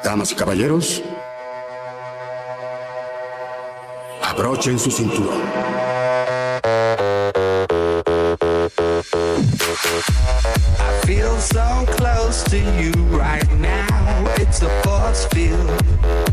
Damas y caballeros, abrochen su cinturón. I feel so close to you right now. It's a force field.